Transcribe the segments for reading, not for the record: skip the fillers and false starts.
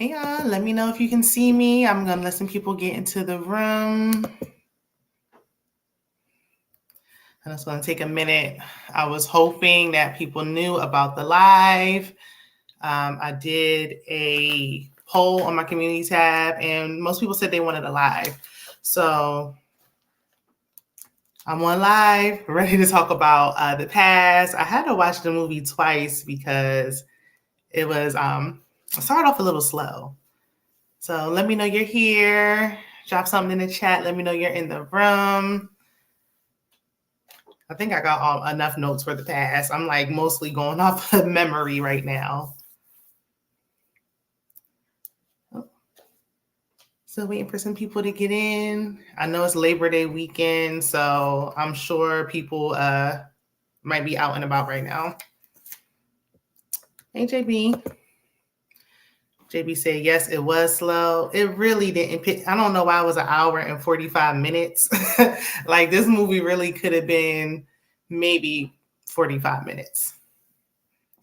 Hey y'all, let me know if you can see me. I'm gonna let some people get into the room. And it's gonna take a minute. I was hoping that people knew about the live. I did a poll on my community tab, and most people said they wanted a live. So I'm on live, ready to talk about the past. I had to watch the movie twice because it was it started off a little slow. So let me know you're here. Drop something in the chat. Let me know you're in the room. I think I got enough notes for the past. I'm like mostly going off of memory right now. Still waiting for some people to get in. I know it's Labor Day weekend, so I'm sure people might be out and about right now. Hey, JB. JB said, yes, it was slow. It really didn't pick. I don't know why it was an hour and 45 minutes. Like this movie really could have been maybe 45 minutes.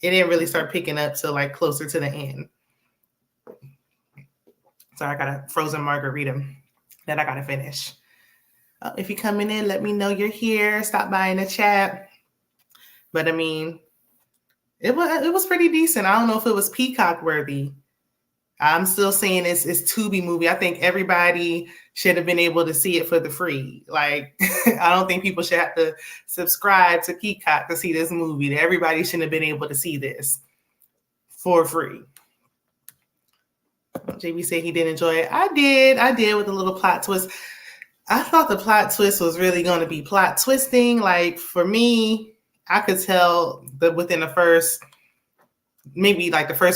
It didn't really start picking up till like closer to the end. So I got a frozen margarita that I got to finish. If you're coming in, let me know you're here. Stop by in the chat. But I mean, it was pretty decent. I don't know if it was Peacock worthy. I'm still saying it's Tubi movie. I think everybody should have been able to see it for the free. Like, I don't think people should have to subscribe to Peacock to see this movie. Everybody shouldn't have been able to see this for free. JB said he did enjoy it. I did with a little plot twist. I thought the plot twist was really going to be plot twisting. Like, for me, I could tell that within the first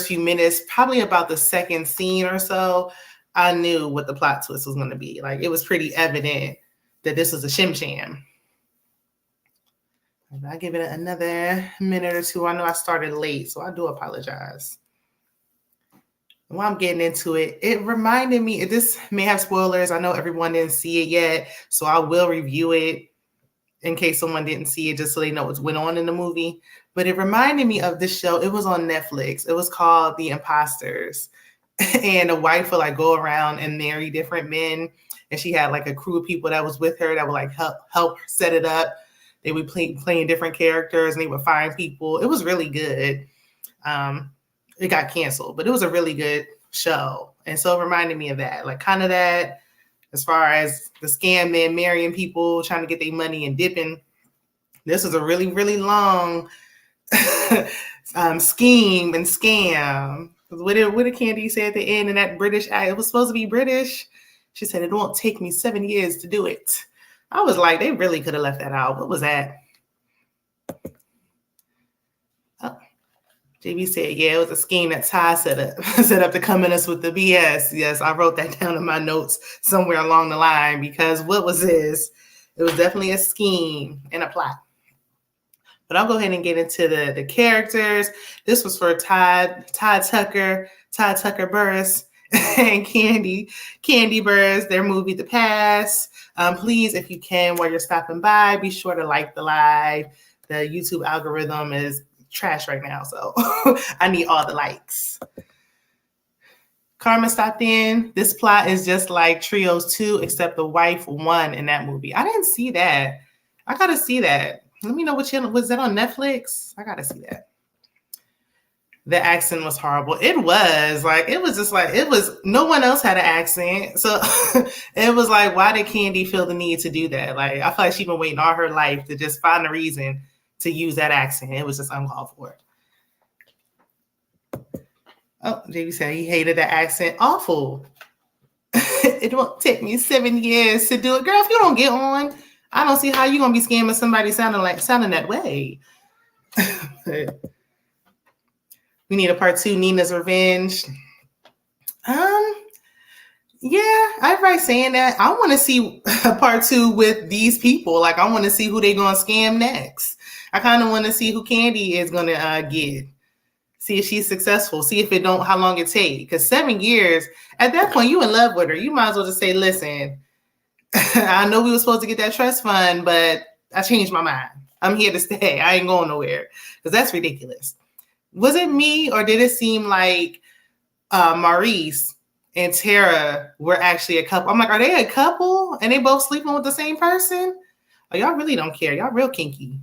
few minutes, probably about the second scene or so, I knew what the plot twist was going to be. Like, it was pretty evident that this was a shim sham. I'll give it another minute or two. I know I started late, so I do apologize. While I'm getting into it, it reminded me, this may have spoilers. I know everyone didn't see it yet, so I will review it in case someone didn't see it, just so they know what went on in the movie. But it reminded me of this show. It was on Netflix. It was called The Imposters. And a wife would like go around and marry different men. And she had like a crew of people that was with her that would like help set it up. They would playing different characters and they would find people. It was really good. It got canceled, but it was a really good show. And so it reminded me of that, like kind of that, as far as the scam men marrying people, trying to get their money and dipping. This was a really, really long scheme and scam. What did Kandi say at the end in that British act? It was supposed to be British. She said, it won't take me 7 years to do it. I was like, they really could have left that out. What was that? Oh, JB said, yeah, it was a scheme that Todd set up to come at us with the BS. Yes, I wrote that down in my notes somewhere along the line, because what was this? It was definitely a scheme and a plot. But I'll go ahead and get into the characters. This was for Todd Tucker Burris, and Kandi Burris, their movie The Pass. Please, if you can, while you're stopping by, be sure to like the live. The YouTube algorithm is trash right now, so I need all the likes. Carmen stopped in. This plot is just like Trios 2, except the wife won in that movie. I didn't see that. I gotta see that. Let me know what channel. Was that on Netflix? I gotta see that. The accent was horrible. It was no one else had an accent. So it was like, why did Kandi feel the need to do that? Like, I feel like she's been waiting all her life to just find a reason to use that accent. It was just uncalled for. Oh, JB said he hated that accent. Awful. It won't take me 7 years to do it. Girl, if you don't get on, I don't see how you're going to be scamming somebody sounding that way. We need a part 2, Nina's Revenge. Yeah, everybody's saying that. I want to see a part 2 with these people. Like, I want to see who they're going to scam next. I kind of want to see who Kandi is going to get. See if she's successful. See if how long it takes. Because 7 years, at that point, you in love with her. You might as well just say, listen, I know we were supposed to get that trust fund, but I changed my mind. I'm here to stay. I ain't going nowhere. Because that's ridiculous. Was it me, or did it seem like Maurice and Tara were actually a couple. I'm like, are they a couple? And they both sleeping with the same person? Oh, y'all really don't care. Y'all real kinky.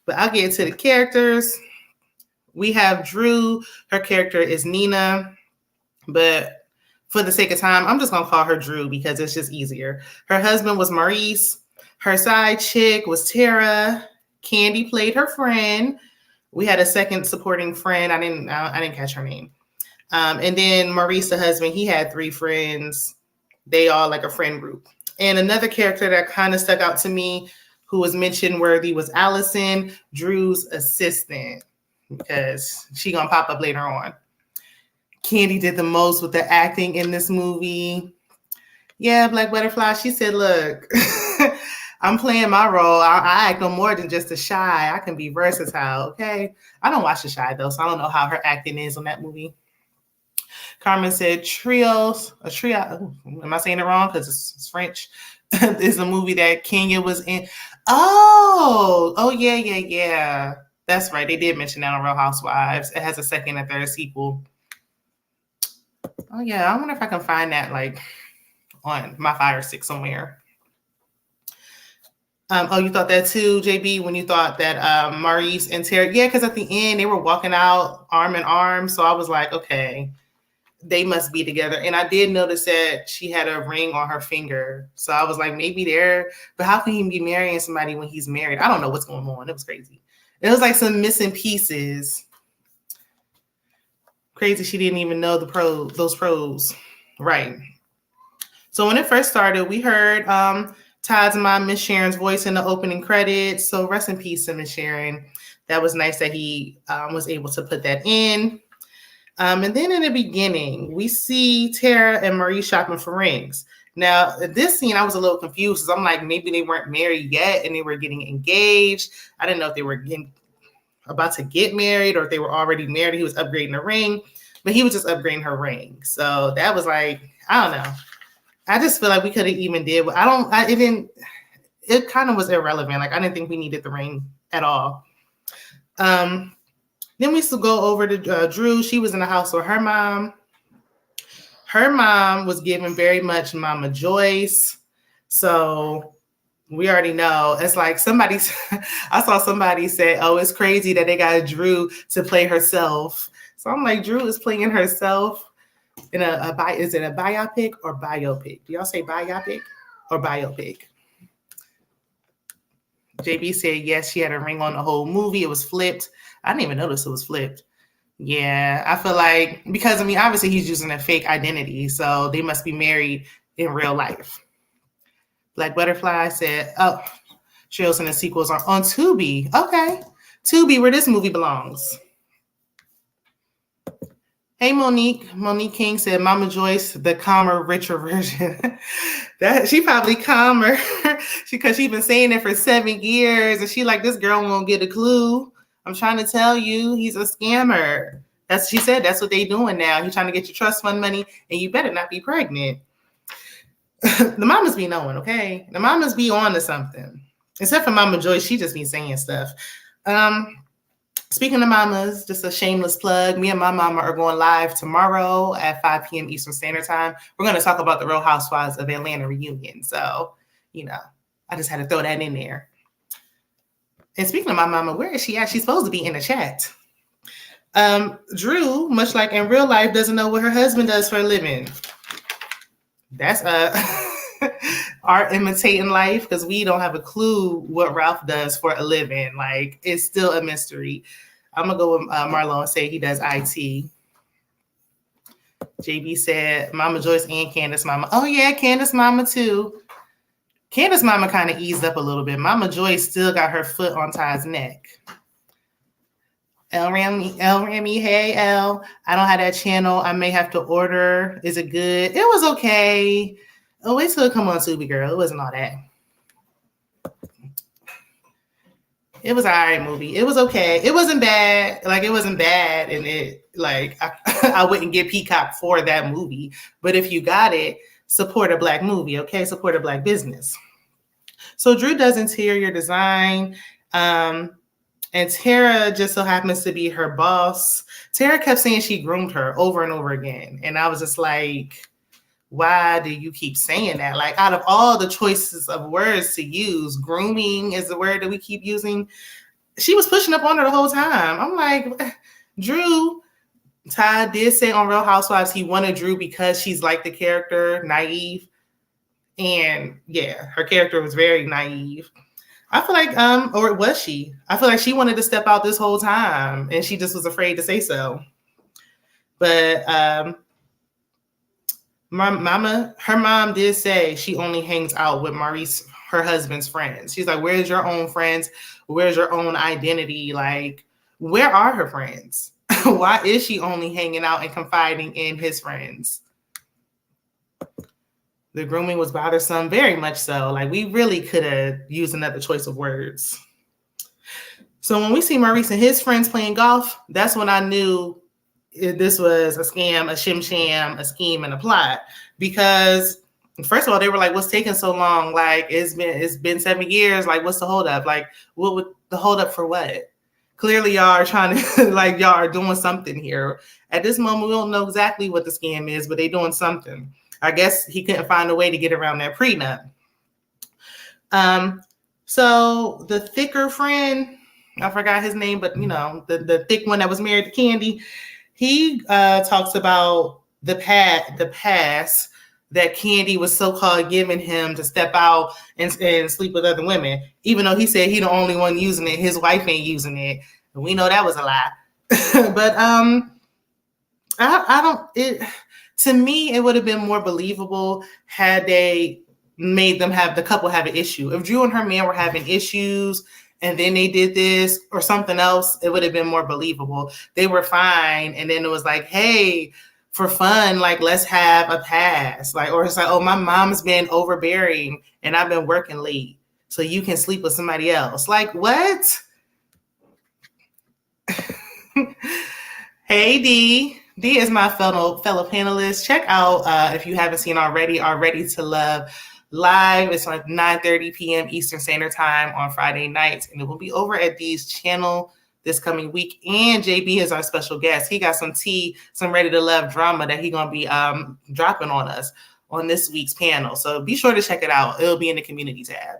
But I'll get into the characters. We have Drew. Her character is Nina. But for the sake of time, I'm just going to call her Drew because it's just easier. Her husband was Maurice. Her side chick was Tara. Kandi played her friend. We had a second supporting friend. I didn't catch her name. And then Maurice, the husband, he had 3 friends. They all like a friend group. And another character that kind of stuck out to me who was mention worthy was Allison, Drew's assistant, because she gonna pop up later on. Kandi did the most with the acting in this movie. Yeah, Black Butterfly, she said, look, I'm playing my role. I act no more than just a Shy. I can be versatile, okay? I don't watch The Shy, though, so I don't know how her acting is on that movie. Carmen said trios. A trio. Am I saying it wrong? Because it's French. Is a movie that Kenya was in. Oh, yeah. That's right. They did mention that on Real Housewives. It has a second and third sequel. Oh, yeah. I wonder if I can find that like on my Fire Stick somewhere. You thought that too, JB, when you thought that Maurice and Tara? Yeah, because at the end, they were walking out arm in arm. So I was like, okay, they must be together. And I did notice that she had a ring on her finger. So I was like, maybe they're, but how can he be marrying somebody when he's married? I don't know what's going on. It was crazy. It was like some missing pieces. Crazy she didn't even know those pros. Right. So when it first started, we heard Todd's mom, Miss Sharon's voice in the opening credits. So rest in peace to Miss Sharon. That was nice that he was able to put that in. And then in the beginning, we see Tara and Marie shopping for rings. Now, this scene, I was a little confused because I'm like, maybe they weren't married yet and they were getting engaged. I didn't know if they were about to get married or if they were already married. He was upgrading the ring, but he was just upgrading her ring. So that was like, I don't know. I just feel like we could have even did. It kind of was irrelevant. Like, I didn't think we needed the ring at all. Then we still go over to Drew. She was in the house with her mom. Her mom was giving very much Mama Joyce. So we already know. It's like I saw somebody say, oh, it's crazy that they got Drew to play herself. So I'm like, Drew is playing herself in is it a biopic or biopic? Do y'all say biopic or biopic? JB said, yes, she had a ring on the whole movie. It was flipped. I didn't even notice it was flipped. Yeah, I feel like, because, obviously he's using a fake identity, so they must be married in real life. Black Butterfly said, oh, trailers and the sequels are on Tubi. Okay. Tubi, where this movie belongs. Hey, Monique. Monique King said, Mama Joyce, the calmer, richer version. That she probably calmer because she's been saying it for 7 years. And she like, this girl won't get a clue. I'm trying to tell you, he's a scammer. She said that's what they doing now. He's trying to get your trust fund money and you better not be pregnant. The mamas be knowing, okay? The mamas be on to something. Except for Mama Joyce, she just be saying stuff. Speaking of mamas, just a shameless plug. Me and my mama are going live tomorrow at 5 p.m. Eastern Standard Time. We're going to talk about the Real Housewives of Atlanta reunion. So, I just had to throw that in there. And speaking of my mama, where is she at? She's supposed to be in the chat. Drew, much like in real life, doesn't know what her husband does for a living. That's art imitating life, because we don't have a clue what Ralph does for a living. Like, it's still a mystery. I'm gonna go with Marlo and say he does IT. JB said Mama Joyce and Candace Mama. Oh yeah, Candace Mama too. Candace Mama kind of eased up a little bit. Mama Joyce still got her foot on Ty's neck. El Rami, hey El. I don't have that channel. I may have to order. Is it good? It was okay. Oh, wait till it come on Tubi, girl. It wasn't all that. It was an all right movie. It was okay. It wasn't bad. Like, it wasn't bad. And I wouldn't get Peacock for that movie. But if you got it, support a Black movie, okay? Support a Black business. So Drew does interior design. And Tara just so happens to be her boss. Tara kept saying she groomed her over and over again. And I was just like, why do you keep saying that? Like, out of all the choices of words to use, grooming is the word that we keep using. She was pushing up on her the whole time. I'm like, Drew, Todd did say on Real Housewives he wanted Drew because she's like the character, naive. And yeah, her character was very naive. I feel like, or was she? I feel like she wanted to step out this whole time and she just was afraid to say so. But her mom did say she only hangs out with Maurice, her husband's friends. She's like, where's your own friends? Where's your own identity? Like, where are her friends? Why is she only hanging out and confiding in his friends? The grooming was bothersome, very much so. Like, we really could have used another choice of words. So when we see Maurice and his friends playing golf, that's when I knew this was a scam, a shim sham, a scheme, and a plot. Because first of all, they were like, "What's taking so long? Like, it's been 7 years. Like, what's the holdup? Like, what would the holdup for what? Clearly, y'all are trying to like y'all are doing something here. At this moment, we don't know exactly what the scam is, but they're doing something. I guess he couldn't find a way to get around that prenup. So the thicker friend, I forgot his name, but the thick one that was married to Kandi, he talks about the past that Kandi was so-called giving him to step out and sleep with other women, even though he said he the only one using it, his wife ain't using it. And we know that was a lie. But to me, it would have been more believable had they made them have the couple have an issue. If Drew and her man were having issues and then they did this or something else, it would have been more believable. They were fine. And then it was like, hey, for fun, like, let's have a pass. Like, or it's like, oh, my mom's been overbearing and I've been working late, so you can sleep with somebody else. Like, what? Hey, D. D is my fellow panelist. Check out, if you haven't seen already, our Ready to Love live. It's like 9:30 p.m. Eastern Standard Time on Friday nights, and it will be over at D's channel this coming week. And JB is our special guest. He got some tea, some Ready to Love drama that he's gonna be dropping on us on this week's panel. So be sure to check it out. It'll be in the community tab.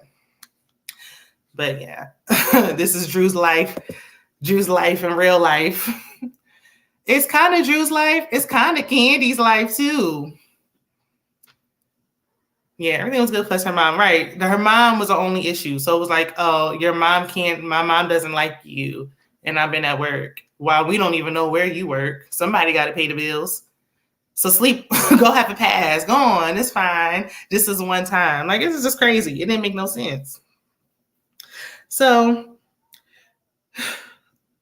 But yeah, this is Drew's life in real life. It's kind of Drew's life. It's kind of Kandi's life too. Yeah, everything was good plus her mom, right? Her mom was the only issue. So it was like, oh, my mom doesn't like you. And I've been at work. While we don't even know where you work. Somebody got to pay the bills. So sleep, go have a pass. Go on, it's fine. This is one time. Like, this is just crazy. It didn't make no sense. So,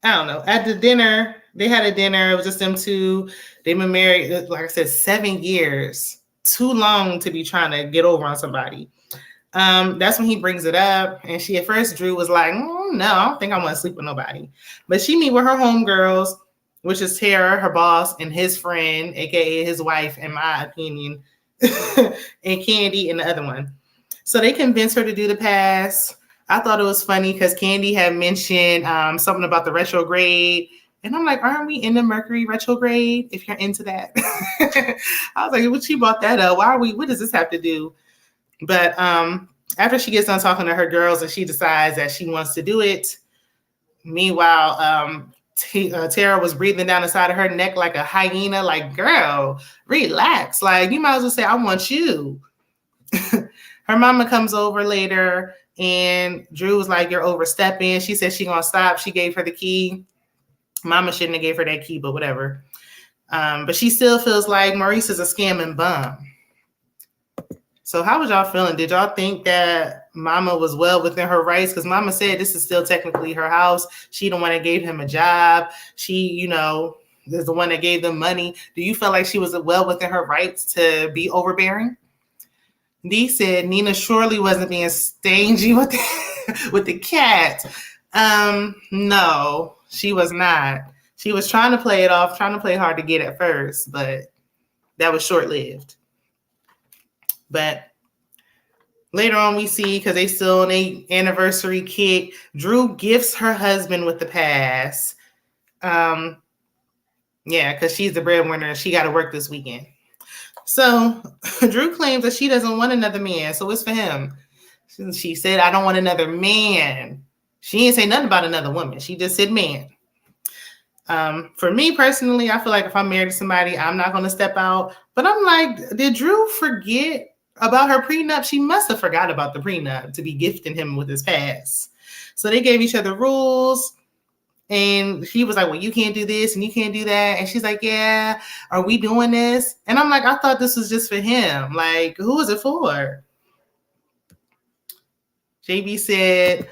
I don't know. At the dinner, they had a dinner. It was just them two. They've been married, like I said, 7 years. Too long to be trying to get over on somebody. That's when he brings it up. And she, at first, Drew was like, no, I don't think I want to sleep with nobody. But she meet with her homegirls, which is Tara, her boss, and his friend, aka his wife, in my opinion, and Kandi and the other one. So they convinced her to do the pass. I thought it was funny because Kandi had mentioned something about the retrograde. And I'm like, aren't we in the Mercury retrograde? If you're into that. I was like, well, she brought that up. What does this have to do? But after she gets done talking to her girls and she decides that she wants to do it, meanwhile, Tara was breathing down the side of her neck like a hyena. Like, girl, relax. Like, you might as well say, I want you. Her mama comes over later and Drew was like, you're overstepping. She said she gonna stop. She gave her the key. Mama shouldn't have gave her that key, but whatever. But she still feels like Maurice is a scamming bum. So how was y'all feeling? Did y'all think that Mama was well within her rights? Because Mama said this is still technically her house. She the one that gave him a job. She, is the one that gave them money. Do you feel like she was well within her rights to be overbearing? Dee said Nina surely wasn't being stingy with the cat. No, she was not. She was trying to play it off, trying to play hard to get at first, but that was short-lived. But Later on, we see, because they still on a anniversary kick, Drew gifts her husband with the pass. Yeah, because she's the breadwinner and she got to work this weekend. So Drew claims that she doesn't want another man, so it's for him. She said, I don't want another man. She didn't say nothing about another woman. She just said man. For me personally, I feel like if I'm married to somebody, I'm not going to step out. But I'm like, did Drew forget about her prenup? She must have forgot about the prenup to be gifting him with his pass. So they gave each other rules. And he was like, well, you can't do this and you can't do that. And she's like, yeah, are we doing this? And I'm like, I thought this was just for him. Like, who is it for? JB said,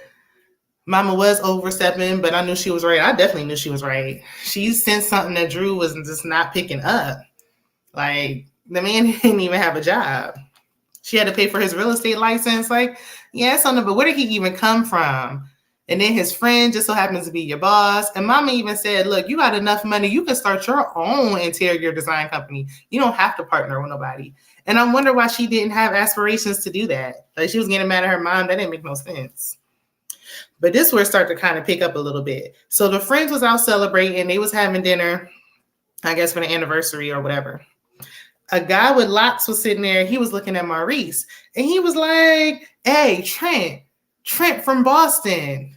Mama was overstepping, but I knew she was right. I definitely knew she was right. She sent something that Drew was just not picking up. Like, the man didn't even have a job. She had to pay for his real estate license. Like, yeah, something, but where did he even come from? And then his friend just so happens to be your boss. And Mama even said, look, you got enough money. You can start your own interior design company. You don't have to partner with nobody. And I wonder why she didn't have aspirations to do that. Like, she was getting mad at her mom. That didn't make no sense. But this where it started to kind of pick up a little bit. So the friends was out celebrating. They was having dinner, I guess, for the anniversary or whatever. A guy with locks was sitting there. He was looking at Maurice. And he was like, hey, Trent from Boston.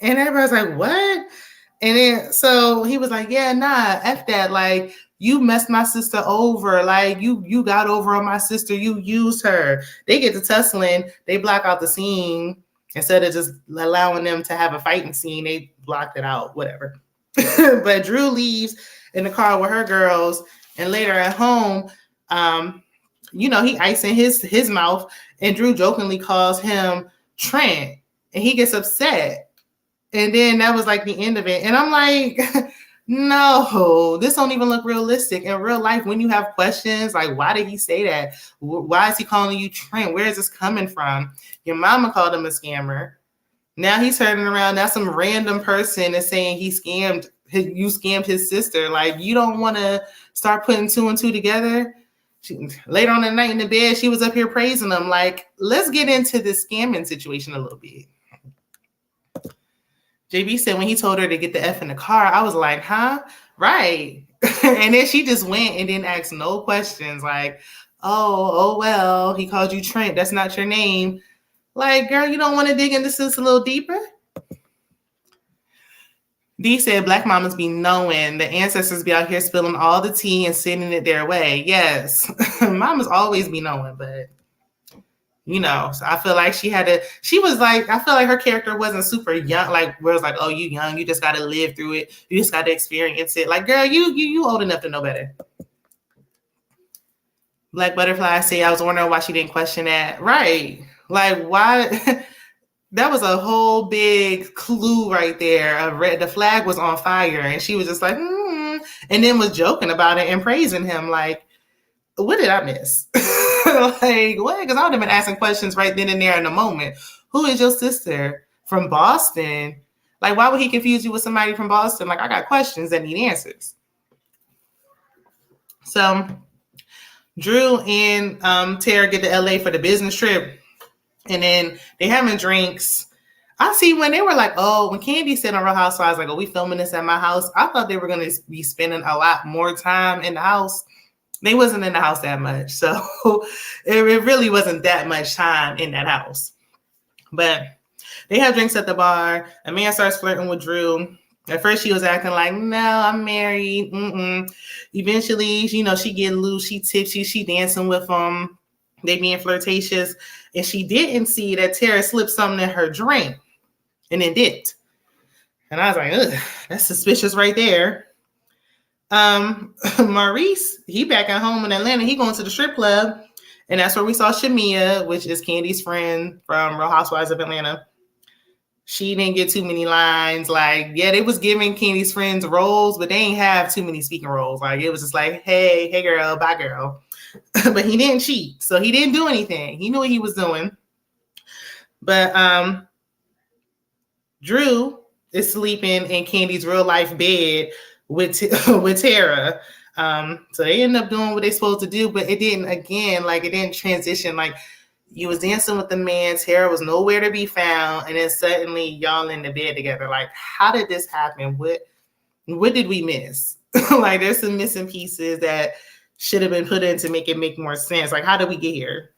And everybody's like, what? And then, so he was like, yeah, nah, F that. Like, you messed my sister over. Like, you got over on my sister. You used her. They get to tussling. They block out the scene. Instead of just allowing them to have a fighting scene, they blocked it out, whatever. But Drew leaves in the car with her girls. And later at home, he icing his mouth. And Drew jokingly calls him Trent. And he gets upset. And then that was like the end of it. And I'm like, no, this don't even look realistic. In real life, when you have questions, like, why did he say that? Why is he calling you Trent? Where is this coming from? Your mama called him a scammer. Now he's turning around. Now some random person is saying you scammed his sister. Like, you don't want to start putting two and two together. Later on in the night in the bed, she was up here praising him. Like, let's get into this scamming situation a little bit. JB said when he told her to get the F in the car, I was like, huh? Right. And then she just went and didn't ask no questions. Like, oh, well, he called you Trent. That's not your name. Like, girl, you don't want to dig into this a little deeper? D said black mamas be knowing the ancestors be out here spilling all the tea and sending it their way. Yes. Mamas always be knowing, but so I feel like I feel like her character wasn't super young, like where it's like, oh, you young, you just got to live through it. You just got to experience it. Like, girl, you old enough to know better. Black Butterfly say, I was wondering why she didn't question that. Right. Like, why? That was a whole big clue right there. The flag was on fire and she was just like, and then was joking about it and praising him. Like, what did I miss? Like, what? Because I would have been asking questions right then and there in the moment. Who is your sister from Boston? Like, why would he confuse you with somebody from Boston? Like, I got questions that need answers. So Drew and Tara get to LA for the business trip. And then they having drinks. I see when they were like, oh, when Kandi said on Real Housewives, like, oh, we filming this at my house. I thought they were going to be spending a lot more time in the house. They wasn't in the house that much. So it really wasn't that much time in that house. But they have drinks at the bar. A man starts flirting with Drew. At first, she was acting like, no, I'm married. Eventually, she getting loose. She tipsy. She dancing with him. They being flirtatious. And she didn't see that Tara slipped something in her drink and then dipped. And I was like, ugh, that's suspicious right there. Maurice, he back at home in Atlanta. He going to the strip club. And that's where we saw Shamia, which is Kandi's friend from Real Housewives of Atlanta. She didn't get too many lines. Like, yeah, they was giving Kandi's friends roles, but they ain't have too many speaking roles. Like, it was just like, hey girl, bye girl. But he didn't cheat. So he didn't do anything. He knew what he was doing. But Drew is sleeping in Kandi's real life bed with Tara. So they ended up doing what they're supposed to do, but it didn't transition. Like, You was dancing with the man. Tara was nowhere to be found. And then suddenly y'all in the bed together. Like, how did this happen? What did we miss? Like, there's some missing pieces that should have been put in to make it make more sense. Like, how did we get here?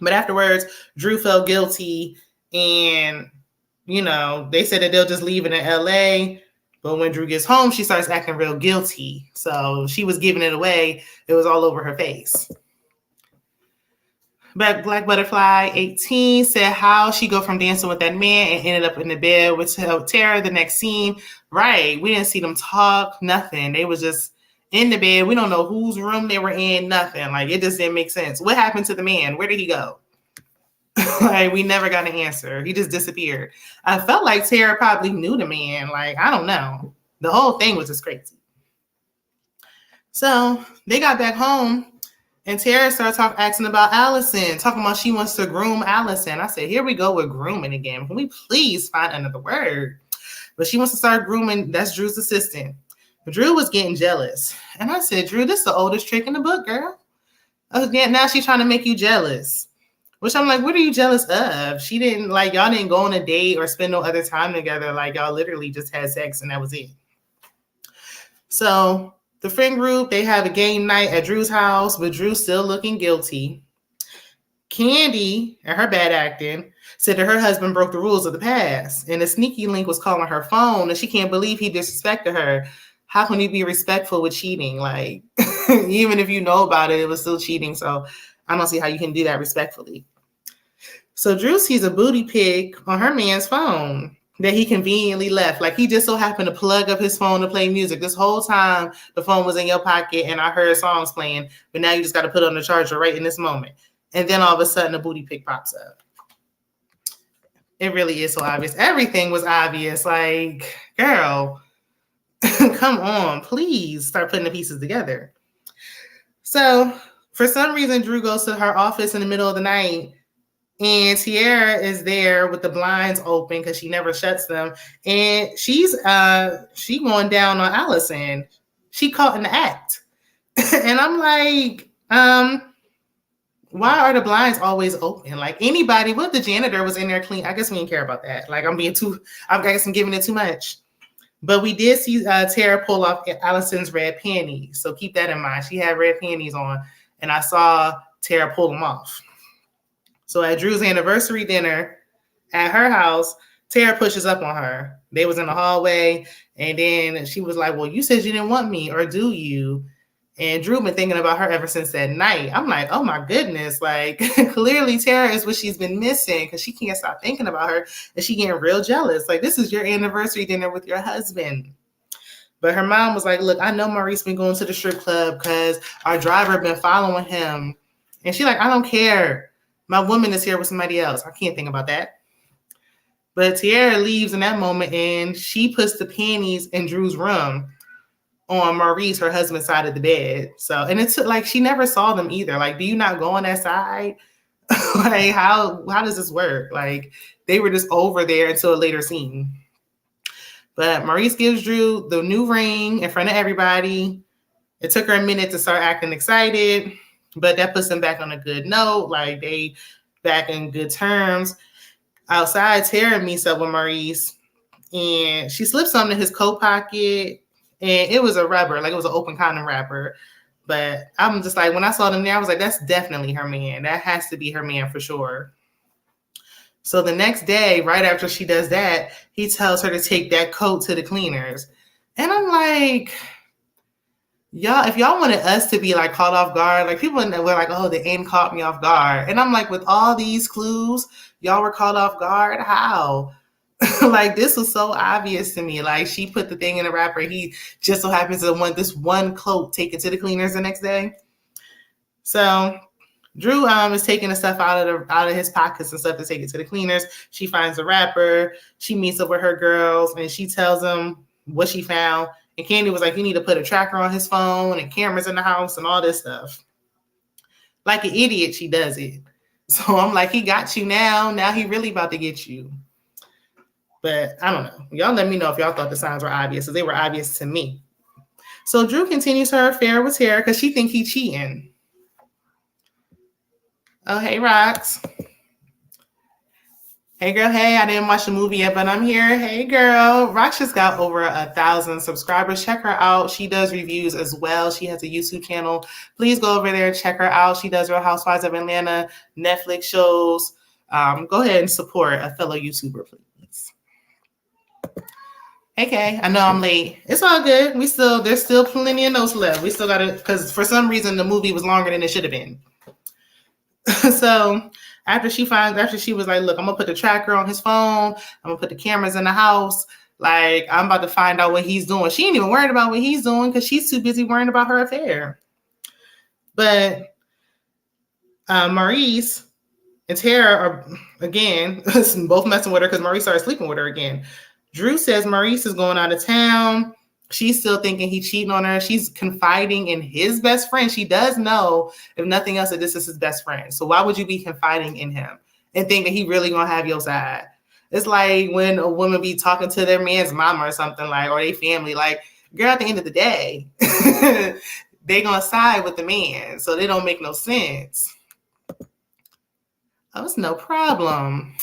But afterwards, Drew felt guilty, and they said that they'll just leave it in LA. But when Drew gets home, she starts acting real guilty. So she was giving it away. It was all over her face. But Black Butterfly 18 said how she go from dancing with that man and ended up in the bed with Tara the next scene. Right. We didn't see them talk, nothing. They was just in the bed. We don't know whose room they were in, nothing. Like, it just didn't make sense. What happened to the man? Where did he go? Like, we never got an answer. He just disappeared. I felt like Tara probably knew the man. Like, I don't know. The whole thing was just crazy. So they got back home, and Tara started asking about Allison, talking about she wants to groom Allison. I said, here we go with grooming again. Can we please find another word? But she wants to start grooming. That's Drew's assistant. But Drew was getting jealous. And I said, Drew, this is the oldest trick in the book, girl. Now she's trying to make you jealous. Which I'm like, what are you jealous of? She didn't, like, y'all didn't go on a date or spend no other time together. Like, y'all literally just had sex and that was it. So the friend group, they have a game night at Drew's house, but Drew's still looking guilty. Kandi, and her bad acting, said that her husband broke the rules of the past, and the sneaky link was calling her phone, and she can't believe he disrespected her. How can you be respectful with cheating? Like, even if you know about it, it was still cheating. So I don't see how you can do that respectfully. So Drew sees a booty pic on her man's phone that he conveniently left. Like, he just so happened to plug up his phone to play music. This whole time, the phone was in your pocket and I heard songs playing, but now you just got to put on the charger right in this moment. And then all of a sudden, a booty pic pops up. It really is so obvious. Everything was obvious. Like, girl, come on, please start putting the pieces together. So for some reason, Drew goes to her office in the middle of the night, and Tiara is there with the blinds open because she never shuts them. And she going down on Allison. She caught in the act. And I'm like, why are the blinds always open? Like, anybody, what if the janitor was in there clean? I guess we didn't care about that. Like, I guess I'm giving it too much. But we did see Tara pull off Allison's red panties. So keep that in mind. She had red panties on, and I saw Tara pull them off. So at Drew's anniversary dinner at her house, Tara pushes up on her. They was in the hallway, and then she was like, well, you said you didn't want me, or do you? And Drew been thinking about her ever since that night. I'm like, oh my goodness. Like, clearly Tara is what she's been missing, because she can't stop thinking about her, and she getting real jealous. Like, this is your anniversary dinner with your husband. But her mom was like, look, I know Maurice been going to the strip club because our driver been following him. And she like, I don't care. My woman is here with somebody else. I can't think about that. But Tiara leaves in that moment, and she puts the panties in Drew's room on Maurice, her husband's side of the bed. So, and it's like, she never saw them either. Like, do you not go on that side? Like, how does this work? Like, they were just over there until a later scene. But Maurice gives Drew the new ring in front of everybody. It took her a minute to start acting excited, but that puts them back on a good note. Like, they back in good terms. Outside, Tara meets up with Maurice, and she slips something in his coat pocket, and it was a rubber, like it was an open condom wrapper. But I'm just like, when I saw them there, I was like, that's definitely her man. That has to be her man for sure. So the next day, right after she does that, he tells her to take that coat to the cleaners. And I'm like, y'all, if y'all wanted us to be like caught off guard, like people were like, oh, the end caught me off guard. And I'm like, with all these clues, y'all were caught off guard? How? Like, this was so obvious to me. Like, she put the thing in the wrapper. He just so happens to want this one coat taken to the cleaners the next day. So Drew is taking the stuff out of his pockets and stuff to take it to the cleaners. She finds the wrapper. She meets up with her girls, and she tells them what she found. And Kandi was like, you need to put a tracker on his phone and cameras in the house and all this stuff. Like an idiot, she does it. So I'm like, he got you now. Now he really about to get you. But I don't know. Y'all let me know if y'all thought the signs were obvious, because they were obvious to me. So Drew continues her affair with Tara because she thinks he's cheating. Oh, hey, Rox. Hey girl, hey, I didn't watch the movie yet, but I'm here. Hey girl. Rox just got over 1,000 subscribers. Check her out. She does reviews as well. She has a YouTube channel. Please go over there and check her out. She does Real Housewives of Atlanta, Netflix shows. Go ahead and support a fellow YouTuber, please. Hey Kay, I know I'm late. It's all good. There's still plenty of notes left. We still got to, because for some reason the movie was longer than it should have been. So after she was like, look, I'm gonna put the tracker on his phone, I'm gonna put the cameras in the house, like I'm about to find out what he's doing. She ain't even worried about what he's doing because she's too busy worrying about her affair. But Maurice and Tara are again both messing with her because Maurice started sleeping with her again. Drew says Maurice is going out of town. She's still thinking he's cheating on her. She's confiding in his best friend. She does know, if nothing else, that this is his best friend. So why would you be confiding in him and think that he really gonna have your side? It's like when a woman be talking to their man's mama or something, like, or their family, like, girl, at the end of the day, they gonna side with the man. So they don't make no sense. Oh, it's no problem.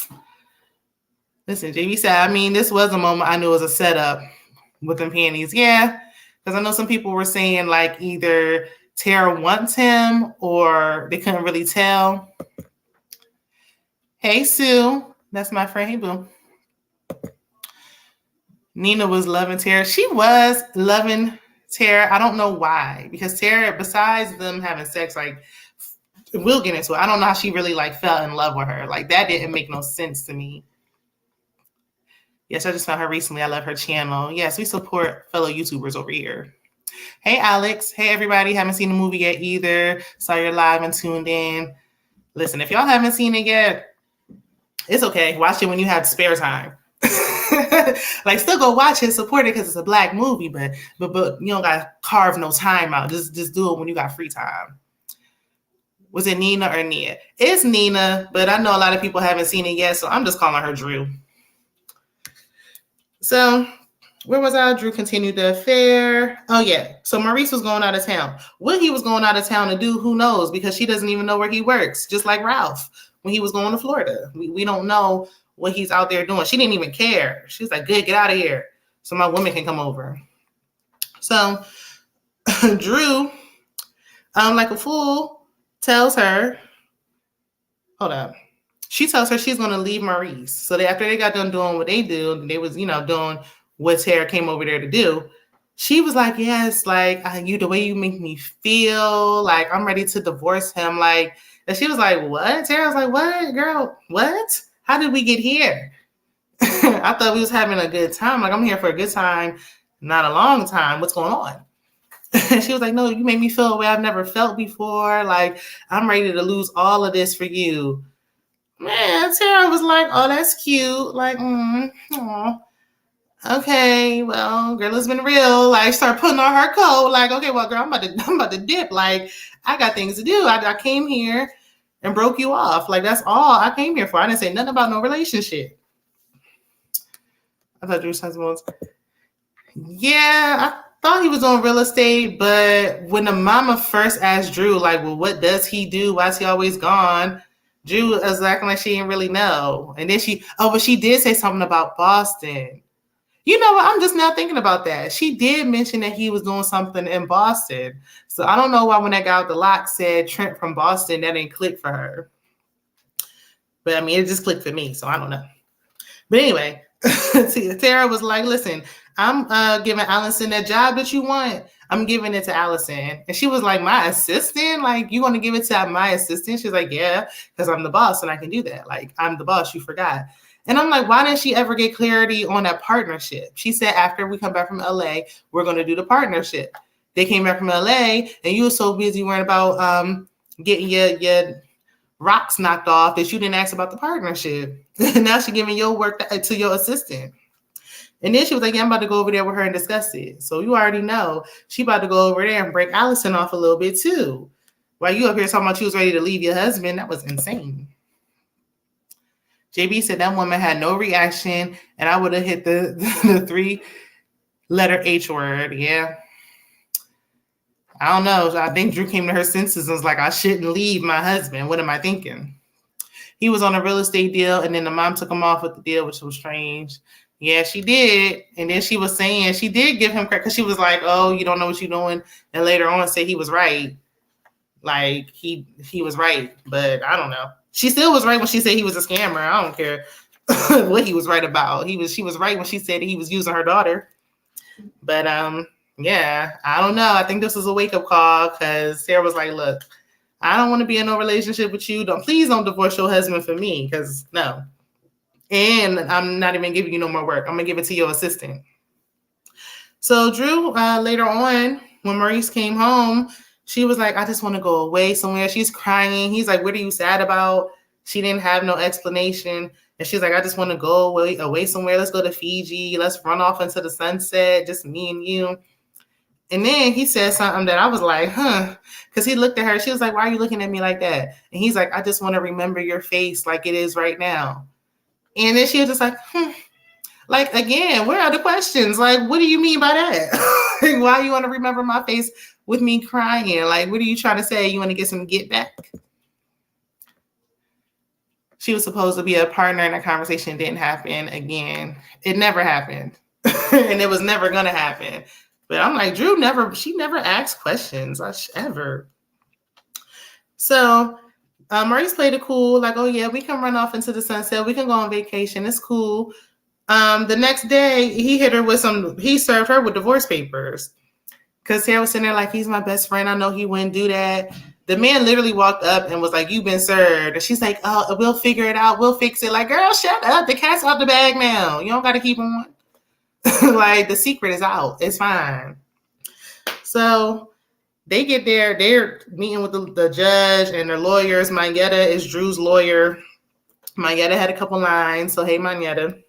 Listen, JB said, I mean, this was a moment I knew was a setup with them panties. Yeah, because I know some people were saying like either Tara wants him or they couldn't really tell. Hey, Sue. That's my friend. Hey, boo. Nina was loving Tara. She was loving Tara. I don't know why. Because Tara, besides them having sex, like, we'll get into it. I don't know how she really like fell in love with her. Like, that didn't make no sense to me. Yes, I just found her recently. I love her channel. Yes, we support fellow YouTubers over here. Hey, Alex. Hey, everybody. Haven't seen the movie yet either. Saw you're live and tuned in. Listen, if y'all haven't seen it yet, it's okay. Watch it when you have spare time. Like, still go watch it, support it because it's a Black movie, but you don't got to carve no time out. Just do it when you got free time. Was it Nina or Nia? It's Nina, but I know a lot of people haven't seen it yet, so I'm just calling her Drew. So, where was I? Drew continued the affair. Oh, yeah. So, Maurice was going out of town. What he was going out of town to do, who knows? Because she doesn't even know where he works, just like Ralph when he was going to Florida. We don't know what he's out there doing. She didn't even care. She was like, good, get out of here so my woman can come over. So, Drew, like a fool, tells her, hold up. She tells her she's going to leave Maurice. So after they got done doing what they do, they was, doing what Tara came over there to do. She was like, yes, like, the way you make me feel, like, I'm ready to divorce him. Like, and she was like, what? Tara was like, what, girl? What? How did we get here? I thought we was having a good time. Like, I'm here for a good time, not a long time. What's going on? She was like, no, you made me feel a way I've never felt before. Like, I'm ready to lose all of this for you. Man, Tara was like, oh, that's cute. Like, okay, well, girl, it's been real. Like, start putting on her coat. Like, okay, well, girl, I'm about to dip. Like, I got things to do. I came here and broke you off. Like, that's all I came here for. I didn't say nothing about no relationship. I thought Drew's husband was. Yeah, I thought he was on real estate, but when the mama first asked Drew, like, well, what does he do? Why is he always gone? Drew was acting like she didn't really know. And then but she did say something about Boston. You know what? I'm just now thinking about that. She did mention that he was doing something in Boston. So I don't know why when that guy with the lock said Trent from Boston, that didn't click for her. But I mean, it just clicked for me, so I don't know. But anyway, Tara was like, listen, I'm giving Allison that job that you want. I'm giving it to Allison. And she was like, my assistant? Like, you want to give it to my assistant? She's like, yeah, because I'm the boss and I can do that. Like, I'm the boss. You forgot. And I'm like, why didn't she ever get clarity on that partnership? She said, after we come back from LA, we're going to do the partnership. They came back from LA and you were so busy worrying about getting your rocks knocked off that you didn't ask about the partnership. Now she's giving your work to your assistant. And then she was like, yeah, I'm about to go over there with her and discuss it. So you already know she about to go over there and break Allison off a little bit too. While you up here talking about you was ready to leave your husband, that was insane. JB said that woman had no reaction and I would have hit the 3-letter H word. Yeah. I don't know. I think Drew came to her senses and was like, I shouldn't leave my husband. What am I thinking? he was on a real estate deal, and then the mom took him off with the deal, which was strange. Yeah, she did. And then she was saying she did give him credit because she was like, "Oh, you don't know what you're doing," and later on say he was right. Like he was right, but I don't know. She still was right when she said he was a scammer. I don't care what he was right about. She was right when she said he was using her daughter. But yeah, I don't know. I think this was a wake up call because Sarah was like, "Look, I don't want to be in no relationship with you. Please don't divorce your husband for me, because no. And I'm not even giving you no more work. I'm gonna give it to your assistant." So Drew, later on, when Maurice came home, she was like, "I just want to go away somewhere." She's crying. He's like, "What are you sad about?" She didn't have no explanation. And she's like, "I just want to go away somewhere. Let's go to Fiji. Let's run off into the sunset, just me and you." And then he said something that I was like, huh, because he looked at her. She was like, "Why are you looking at me like that?" And he's like, "I just want to remember your face like it is right now." And then she was just like, Like, again, where are the questions? Like, what do you mean by that? Why you want to remember my face with me crying? Like, what are you trying to say? You want to get some get back? She was supposed to be a partner in a conversation. Didn't happen. Again, it never happened. And it was never going to happen. But I'm like, she never asked questions ever. So Maurice played it cool. Like, "Oh, yeah, we can run off into the sunset. We can go on vacation. It's cool." The next day, he served her with divorce papers. Because Sarah was sitting there like, "He's my best friend. I know he wouldn't do that." The man literally walked up and was like, "You've been served." And she's like, "Oh, we'll figure it out. We'll fix it." Like, girl, shut up. The cat's out the bag now. You don't got to keep on. Like, the secret is out. It's fine. So they get there. They're meeting with the judge and their lawyers. Mayetta is Drew's lawyer. Mayetta had a couple lines. So, hey, Mayetta.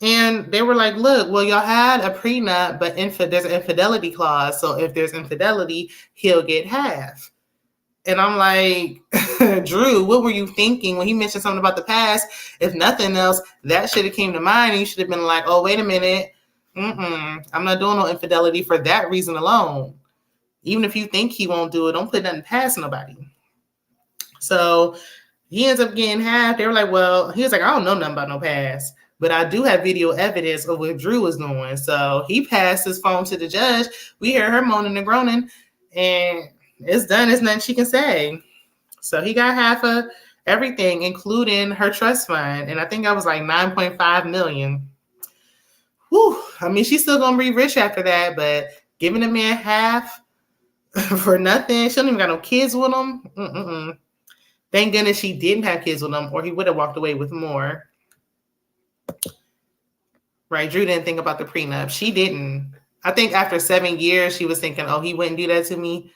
And they were like, "Look, well, y'all had a prenup, but there's an infidelity clause. So if there's infidelity, he'll get half." And I'm like, "Drew, what were you thinking when he mentioned something about the past? If nothing else, that should have came to mind. And you should have been like, oh, wait a minute. I'm not doing no infidelity for that reason alone. Even if you think he won't do it, don't put nothing past nobody." So he ends up getting half. They were like, well, he was like, "I don't know nothing about no past, but I do have video evidence of what Drew was doing." So he passed his phone to the judge. We heard her moaning and groaning, and it's done. There's nothing she can say. So he got half of everything, including her trust fund. And I think I was like $9.5 million. Whew. I mean, she's still going to be rich after that, but giving a man half for nothing. She don't even got no kids with him. Thank goodness she didn't have kids with him, or he would have walked away with more. Right? Drew didn't think about the prenup. She didn't. I think after 7 years, she was thinking, "Oh, he wouldn't do that to me."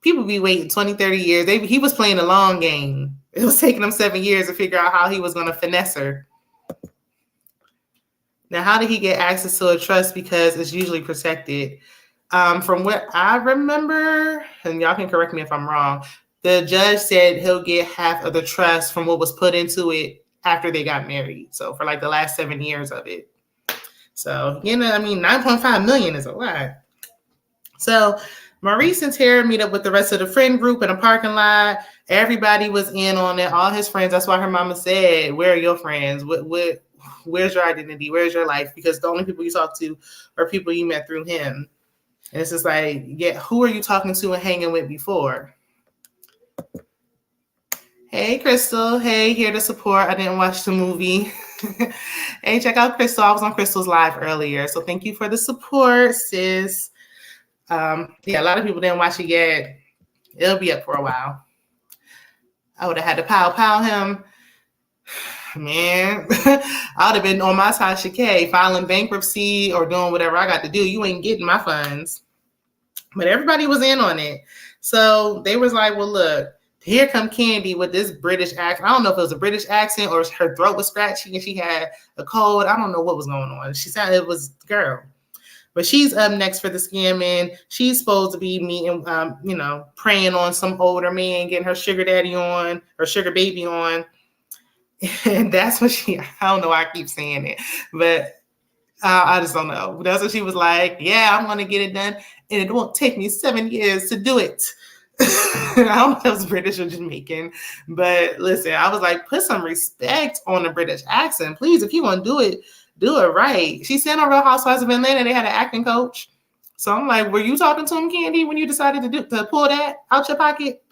People be waiting 20, 30 years. He was playing a long game. It was taking him 7 years to figure out how he was going to finesse her. Now, how did he get access to a trust? Because it's usually protected. From what I remember, and y'all can correct me if I'm wrong, the judge said he'll get half of the trust from what was put into it after they got married. So for like the last 7 years of it. So, I mean, $9.5 million is a lot. So Maurice and Tara meet up with the rest of the friend group in a parking lot. Everybody was in on it, all his friends. That's why her mama said, "Where are your friends? Where's your identity? Where's your life?" Because the only people you talk to are people you met through him. And it's just like, yeah, who are you talking to and hanging with before? Hey, Crystal. Hey, here to support. I didn't watch the movie. Hey, check out Crystal. I was on Crystal's live earlier. So thank you for the support, sis. Yeah, a lot of people didn't watch it yet. It'll be up for a while. I would have had to pow him. Man, I would have been on my side, Shakay, filing bankruptcy or doing whatever I got to do. You ain't getting my funds. But everybody was in on it. So they was like, well, look, here come Kandi with this British accent. I don't know if it was a British accent or her throat was scratchy and she had a cold. I don't know what was going on. She sounded, it was girl. But she's up next for the scamming. She's supposed to be meeting, preying on some older man, getting her sugar daddy on, or sugar baby on. And that's what I don't know why I keep saying it, but I just don't know. That's what she was like. Yeah, I'm going to get it done. And it won't take me 7 years to do it. I don't know if it was British or Jamaican, but listen, I was like, put some respect on the British accent, please. If you want to do it right. She said on Real Housewives of Atlanta they had an acting coach. So I'm like, were you talking to him, Kandi, when you decided to pull that out your pocket?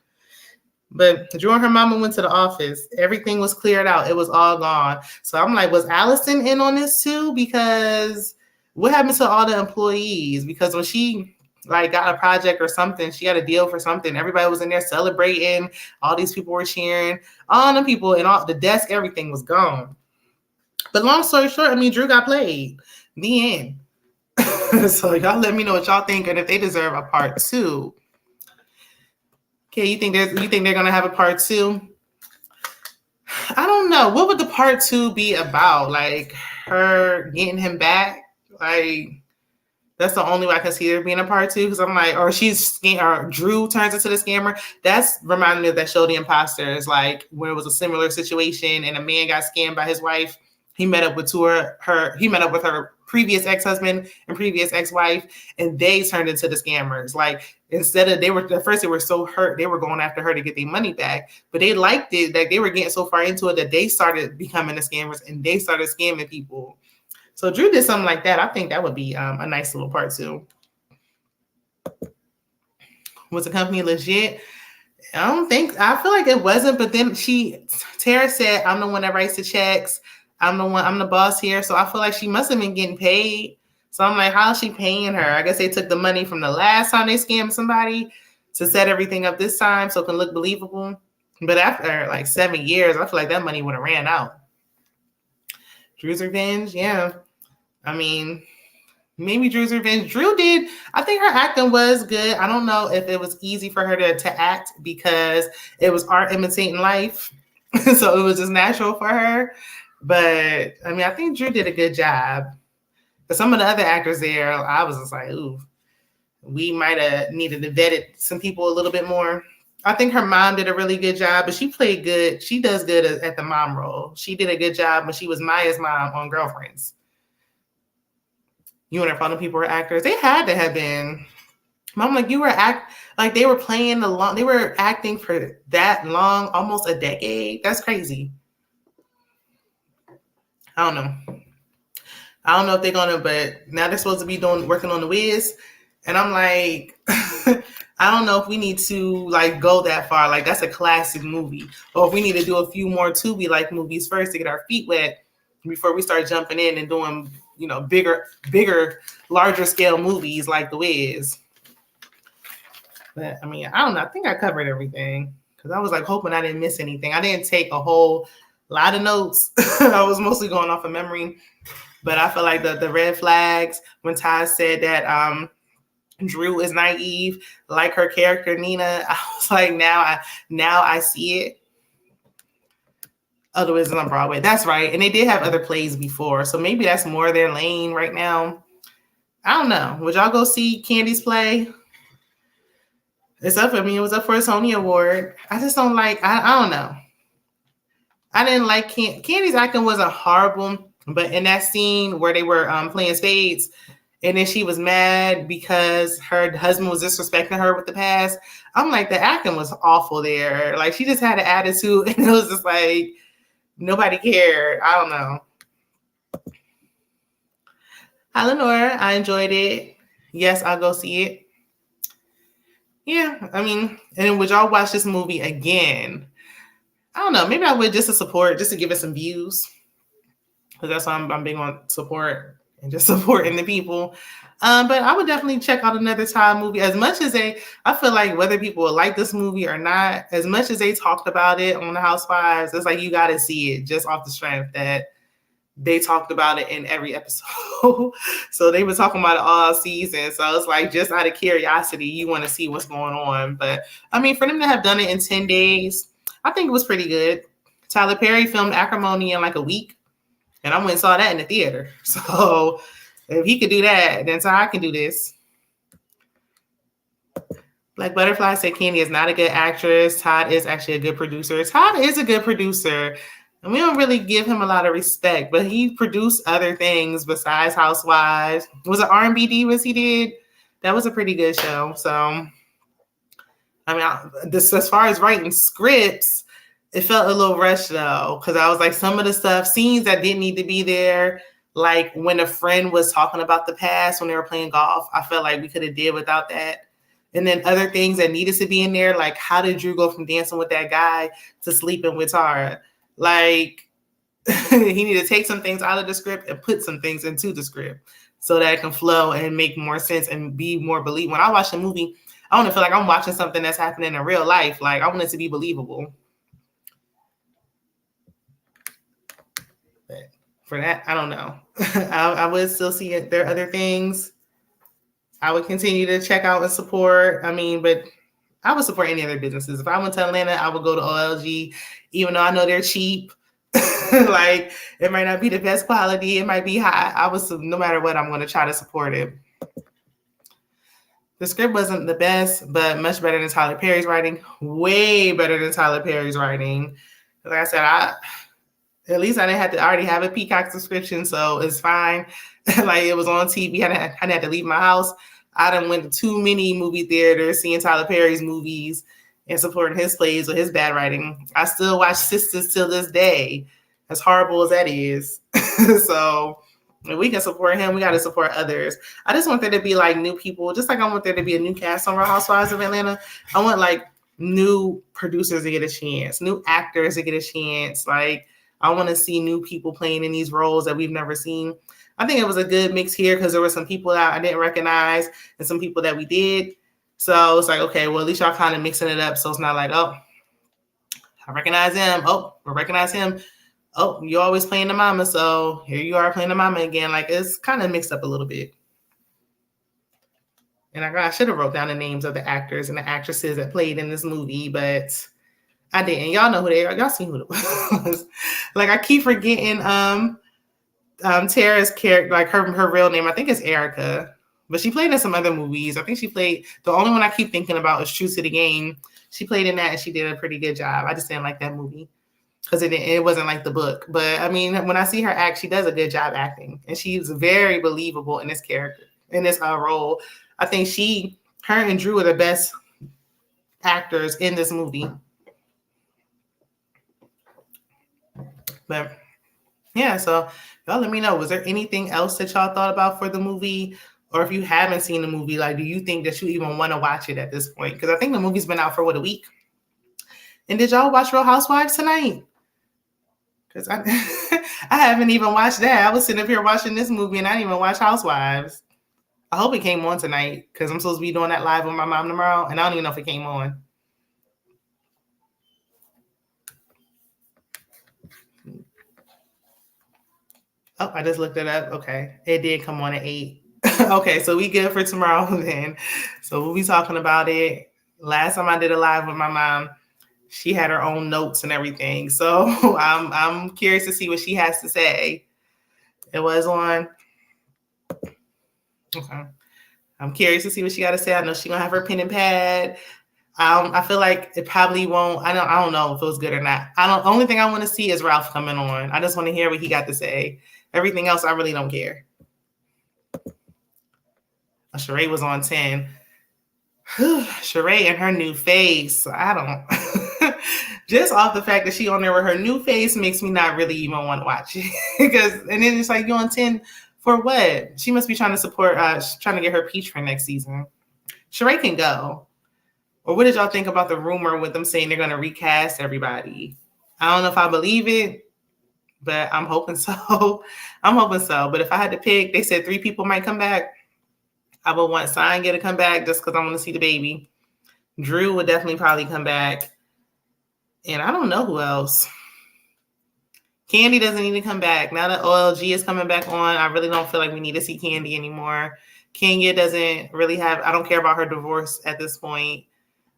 But Drew and her mama went to the office. Everything was cleared out. It was all gone. So I'm like, was Allison in on this too? Because what happened to all the employees? Because when she like got a project or something, she had a deal for something. Everybody was in there celebrating. All these people were cheering. All the people and all the desk, everything was gone. But long story short, I mean, Drew got played. The end. So y'all let me know what y'all think and if they deserve a part 2. Okay, you think they're gonna have a part 2? I don't know. What would the part 2 be about? Like her getting him back? Like that's the only way I can see there being a part 2. Because I'm like, or Drew turns into the scammer. That's reminding me of that show, The Imposters, like where it was a similar situation and a man got scammed by his wife. He met up with her previous ex-husband and previous ex-wife, and they turned into the scammers. Like instead of at first they were so hurt, they were going after her to get their money back, but they liked it. Like they were getting so far into it that they started becoming the scammers and they started scamming people. So Drew did something like that. I think that would be a nice little part 2. Was the company legit? I feel like it wasn't, but then Tara said, I'm the one that writes the checks. I'm the boss here. So I feel like she must have been getting paid. So I'm like, how is she paying her? I guess they took the money from the last time they scammed somebody to set everything up this time so it can look believable. But after like 7 years, I feel like that money would have ran out. Drew's revenge, yeah. I mean, maybe Drew's revenge. Drew did. I think her acting was good. I don't know if it was easy for her to act because it was art imitating life. So it was just natural for her. But I mean, I think Drew did a good job. But some of the other actors there, I was just like, ooh, we might have needed to vet some people a little bit more. I think her mom did a really good job, but she played good. She does good at the mom role. She did a good job when she was Maya's mom on Girlfriends. You and her fellow people were actors. They had to have been. Mom, like they were playing they were acting for that long, almost a decade. That's crazy. I don't know if they're gonna, but now they're supposed to be working on the Wiz, and I'm like, I don't know if we need to like go that far. Like that's a classic movie, or if we need to do a few more Tubi like movies first to get our feet wet before we start jumping in and doing bigger, larger scale movies like the Wiz. But I mean, I don't know. I think I covered everything because I was like hoping I didn't miss anything. I didn't take a whole lot of notes. I was mostly going off of memory. But I feel like the red flags when Todd said that Drew is naive, like her character Nina. I was like, now I see it. Otherwise, on Broadway. That's right. And they did have other plays before, so maybe that's more their lane right now. I don't know. Would y'all go see Kandi's play? It's up. I mean, it was up for a Tony Award. I just don't like. I don't know. I didn't like Kandi's acting wasn't horrible. But in that scene where they were playing spades, and then she was mad because her husband was disrespecting her with the past, I'm like, the acting was awful there. Like, she just had an attitude, and it was just like, nobody cared. I don't know. Hi, Lenora. I enjoyed it. Yes, I'll go see it. Yeah, I mean, and would y'all watch this movie again? I don't know. Maybe I would just to support, just to give it some views. Because that's why I'm big on support and just supporting the people. But I would definitely check out another Todd movie. As much as I feel like whether people will like this movie or not, as much as they talked about it on the Housewives, it's like you got to see it just off the strength that they talked about it in every episode. So they were talking about it all season. So it's like just out of curiosity, you want to see what's going on. But I mean, for them to have done it in 10 days, I think it was pretty good. Tyler Perry filmed Acrimony in like a week. And I went and saw that in the theater. So if he could do that, then I can do this. Black Butterfly said Kandi is not a good actress. Todd is actually a good producer. Todd is a good producer. And we don't really give him a lot of respect. But he produced other things besides Housewives. Was it R&B Divas he did? That was a pretty good show. So I mean, this as far as writing scripts, it felt a little rushed though, because I was like, some of the stuff, scenes that didn't need to be there, like when a friend was talking about the past when they were playing golf, I felt like we could have did without that. And then other things that needed to be in there, like how did Drew go from dancing with that guy to sleeping with Tara? Like he needed to take some things out of the script and put some things into the script so that it can flow and make more sense and be more believable. When I watch a movie, I want to feel like I'm watching something that's happening in real life. Like I want it to be believable. But for that, I don't know. I would still see it. There are other things I would continue to check out and support. I mean, but I would support any other businesses. If I went to Atlanta, I would go to OLG, even though I know they're cheap. Like it might not be the best quality, it might be high. No matter what, I'm going to try to support it. The script wasn't the best, but much better than Tyler Perry's writing. Way better than Tyler Perry's writing. Like I said, at least I didn't have to I already have a Peacock subscription, so it's fine. Like it was on TV. I didn't have to leave my house. I done went to too many movie theaters seeing Tyler Perry's movies and supporting his plays or his bad writing. I still watch Sisters till this day, as horrible as that is. So if we can support him, we got to support others. I just want there to be like new people, just like I want there to be a new cast on Real Housewives of Atlanta. I want like new producers to get a chance, new actors to get a chance. Like I want to see new people playing in these roles that we've never seen. I think it was a good mix here because there were some people that I didn't recognize and some people that we did. So it's like, okay, well, at least y'all kind of mixing it up. So it's not like, oh, I recognize him. Oh, I recognize him. Oh, you're always playing the mama. So here you are playing the mama again. Like it's kind of mixed up a little bit. And I should have wrote down the names of the actors and the actresses that played in this movie, but I didn't. Y'all know who they are. Y'all seen who it was. Like I keep forgetting Tara's character, like her real name, I think it's Erica, but she played in some other movies. I think she played, the only one I keep thinking about is True to the Game. She played in that and she did a pretty good job. I just didn't like that movie because it wasn't like the book. But I mean, when I see her act, she does a good job acting and she's very believable in this character, in this role. I think her and Drew are the best actors in this movie. But yeah, so y'all let me know. Was there anything else that y'all thought about for the movie? Or if you haven't seen the movie, like, do you think that you even want to watch it at this point? Because I think the movie's been out for a week. And did y'all watch Real Housewives tonight? Because I, I haven't even watched that. I was sitting up here watching this movie and I didn't even watch Housewives. I hope it came on tonight because I'm supposed to be doing that live with my mom tomorrow. And I don't even know if it came on. Oh, I just looked it up. Okay. It did come on at 8. Okay, so we good for tomorrow then. So we'll be talking about it. Last time I did a live with my mom, she had her own notes and everything. So I'm curious to see what she has to say. It was on. Okay. I'm curious to see what she got to say. I know she's gonna have her pen and pad. I feel like it probably won't. I don't know if it was good or not. Only thing I want to see is Ralph coming on. I just want to hear what he got to say. Everything else, I really don't care. Sheree was on 10. Sheree and her new face. I don't. Just off the fact that she on there with her new face makes me not really even want to watch it. And then it's like, you on 10 for what? She must be trying to support, trying to get her peach for next season. Sheree can go. Or what did y'all think about the rumor with them saying they're going to recast everybody? I don't know if I believe it, but I'm hoping so. I'm hoping so. But if I had to pick, they said 3 people might come back. I would want Sign to come back just because I want to see the baby. Drew would definitely probably come back. And I don't know who else. Kandi doesn't need to come back. Now that OLG is coming back on, I really don't feel like we need to see Kandi anymore. Kenya doesn't really I don't care about her divorce at this point.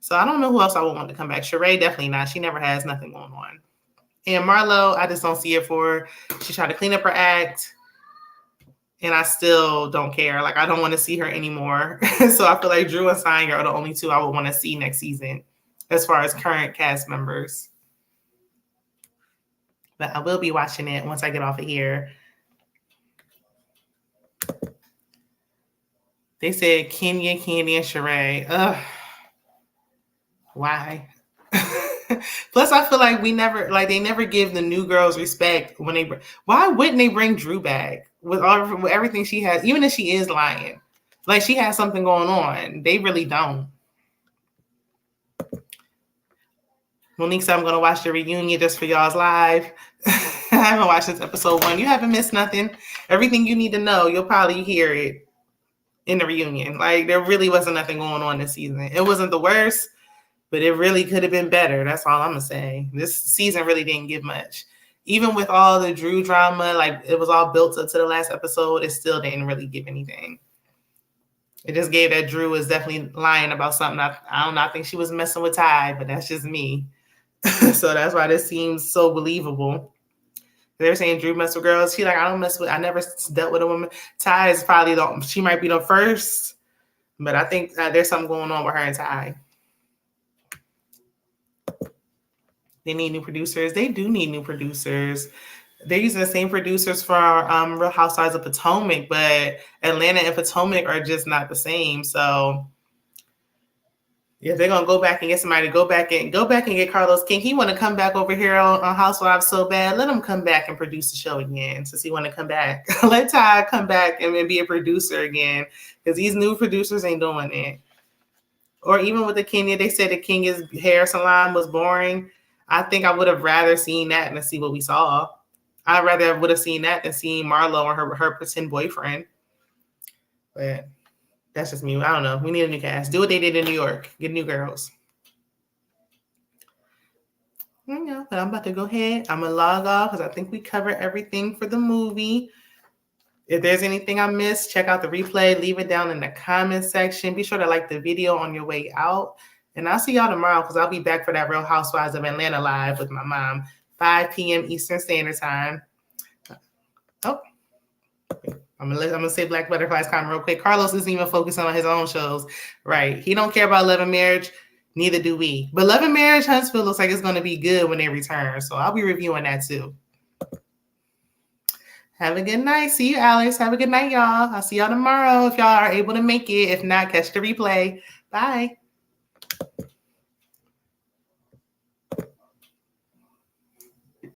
So I don't know who else I would want to come back. Sheree, definitely not. She never has nothing going on. And Marlo, I just don't see it for her. She tried to clean up her act. And I still don't care. Like, I don't want to see her anymore. So I feel like Drew and Sign are the only 2 I would want to see next season as far as current cast members. But I will be watching it once I get off of here. They said Kenya, Kandi, and Sheree. Ugh. Why? Plus, I feel like they never give the new girls respect when they. Why wouldn't they bring Drew back with with everything she has, even if she is lying? Like she has something going on. They really don't. Monique said, I'm going to watch the reunion just for y'all's live. I haven't watched this episode 1. You haven't missed nothing. Everything you need to know, you'll probably hear it in the reunion. Like, there really wasn't nothing going on this season. It wasn't the worst, but it really could have been better. That's all I'm going to say. This season really didn't give much. Even with all the Drew drama, like, it was all built up to the last episode, it still didn't really give anything. It just gave that Drew was definitely lying about something. I don't know. I think she was messing with Todd, but that's just me. So that's why this seems so believable. They were saying Drew mess with girls. She like, I never dealt with a woman. Ty is probably she might be the first, but I think there's something going on with her and Ty. They need new producers. They do need new producers. They're using the same producers for Real Housewives of Potomac, but Atlanta and Potomac are just not the same. So if they're gonna go back and get somebody to go back and get Carlos King, he want to come back over here on Housewives so bad. Let him come back and produce the show again since he want to come back. Let Todd come back and be a producer again because these new producers ain't doing it. Or even with the Kenya, they said the Kenya's hair salon was boring. I think I would have rather seen that than see what we saw. I'd rather would have seen that than seeing Marlo and her pretend boyfriend. But that's just me. I don't know. We need a new cast. Do what they did in New York. Get new girls. But I'm about to go ahead. I'm going to log off because I think we covered everything for the movie. If there's anything I missed, check out the replay. Leave it down in the comment section. Be sure to like the video on your way out. And I'll see y'all tomorrow because I'll be back for that Real Housewives of Atlanta live with my mom. 5 p.m. Eastern Standard Time. Oh. I'm gonna say Black Butterflies comment real quick. Carlos isn't even focusing on his own shows, right? He don't care about Love and Marriage, neither do we. But Love and Marriage Huntsville looks like it's gonna be good when they return, so I'll be reviewing that too. Have a good night. See you, Alex. Have a good night, y'all. I'll see y'all tomorrow if y'all are able to make it. If not, catch the replay. Bye.